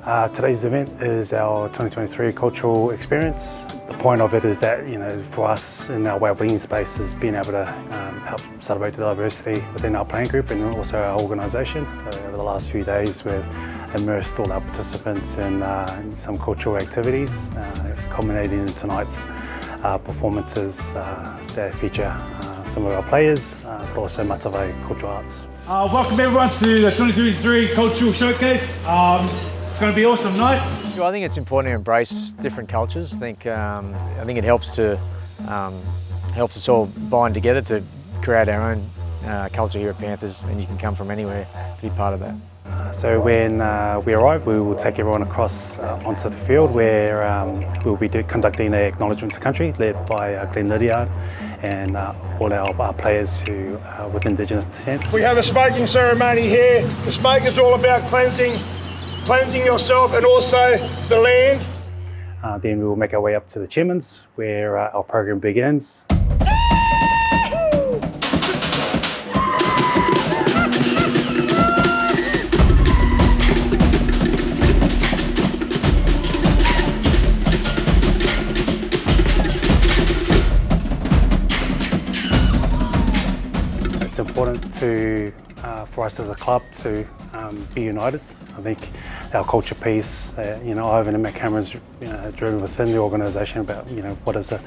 Today's event is our 2023 cultural experience. The point of it is that, for us in our wellbeing space is being able to help celebrate the diversity within our playing group and also our organisation. So over the last few days we've immersed all our participants in some cultural activities, culminating in tonight's performances that feature some of our players, but also Matavai Cultural Arts. Welcome everyone to the 2023 Cultural Showcase. It's going to be an awesome night. Well, I think it's important to embrace different cultures. I think it helps us all bind together to create our own culture here at Panthers, and you can come from anywhere to be part of that. So when we arrive, we will take everyone across onto the field where we'll be conducting an acknowledgement to country led by Glenn Lydiard and all our players who are with Indigenous descent. We have a smoking ceremony here. The smoke is all about cleansing yourself and also the land. Then we will make our way up to the Chairman's where our program begins. It's important for us as a club to be united. I think our culture piece, Ivan and Matt Cameron's driven within the organisation about what does a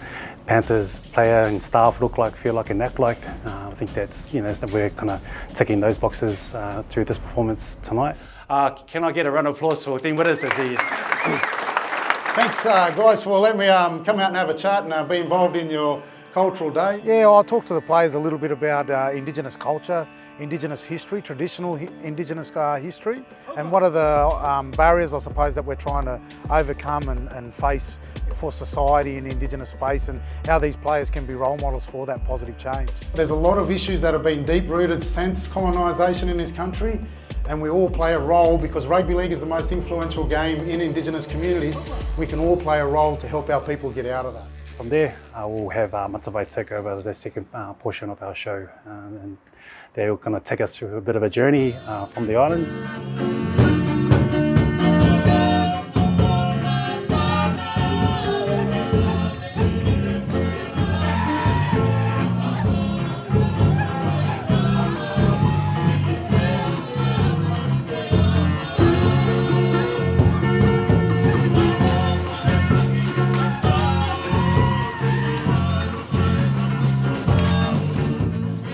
Panthers player and staff look like, feel like and act like. I think that's we're kind of ticking those boxes through this performance tonight. Can I get a round of applause for Dean Witters as he... Thanks guys for letting me come out and have a chat and be involved in your cultural day. Yeah, I'll talk to the players a little bit about Indigenous culture, Indigenous history, traditional Indigenous history, and what are the barriers, I suppose, that we're trying to overcome and face for society in the Indigenous space, and how these players can be role models for that positive change. There's a lot of issues that have been deep-rooted since colonisation in this country, and we all play a role because rugby league is the most influential game in Indigenous communities. We can all play a role to help our people get out of that. From there, we'll have Matavai take over the second portion of our show, and they're going to take us through a bit of a journey from the islands.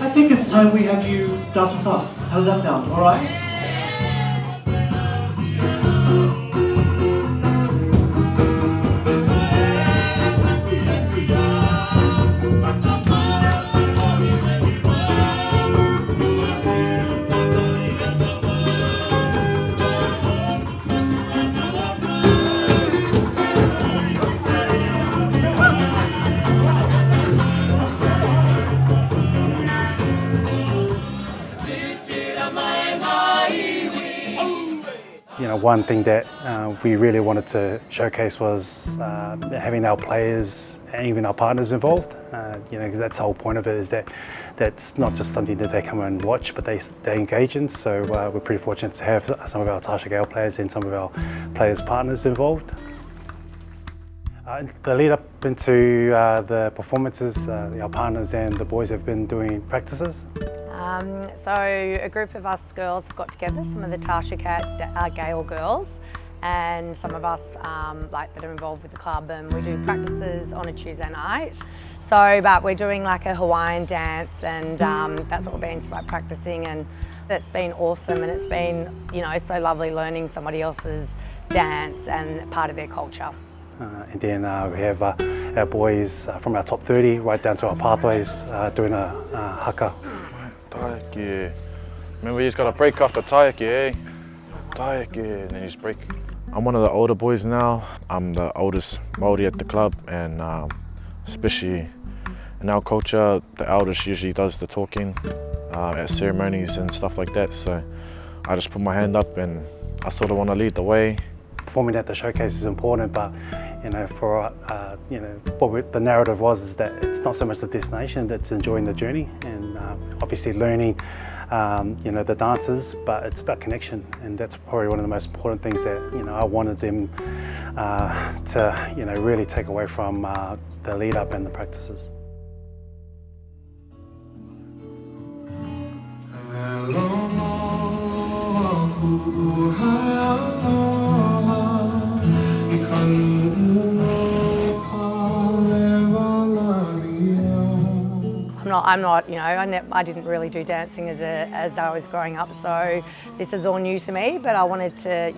I think it's time we have you dance with us. How does that sound? All right? One thing that we really wanted to showcase was having our players and even our partners involved. Because that's the whole point of it, is that that's not just something that they come and watch, but they engage in. So we're pretty fortunate to have some of our Tarsha Gale players and some of our players' partners involved. The lead up into the performances, our partners and the boys have been doing practices. So a group of us girls have got together, some of the Tarsha Gale girls, and some of us that are involved with the club, and we do practices on a Tuesday night. But we're doing like a Hawaiian dance, and that's what we've been practicing, and it's been awesome, and it's been so lovely learning somebody else's dance and part of their culture. And then we have our boys from our top 30 right down to our pathways doing a haka. Taiki. Remember, you just gotta break off the taiki, eh? Taiki, and then you just break. I'm one of the older boys now. I'm the oldest Māori at the club, and especially in our culture, the eldest usually does the talking at ceremonies and stuff like that. So I just put my hand up and I sort of want to lead the way. performing at the showcase is important, but for what the narrative is that it's not so much the destination, that's enjoying the journey, and obviously learning the dances, but it's about connection, and that's probably one of the most important things that I wanted them to really take away from the lead up and the practices. I didn't really do dancing as I was growing up, so this is all new to me, but I wanted to,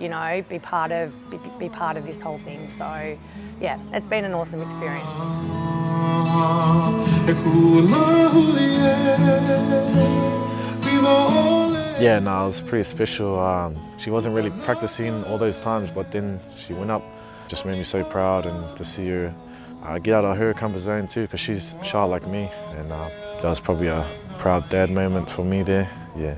be part of this whole thing. So yeah, it's been an awesome experience. Yeah, no, it was pretty special. She wasn't really practicing all those times, but then she went up. Just made me so proud, and to see her get out of her comfort zone too, because she's shy like me, and that was probably a proud dad moment for me there. Yeah.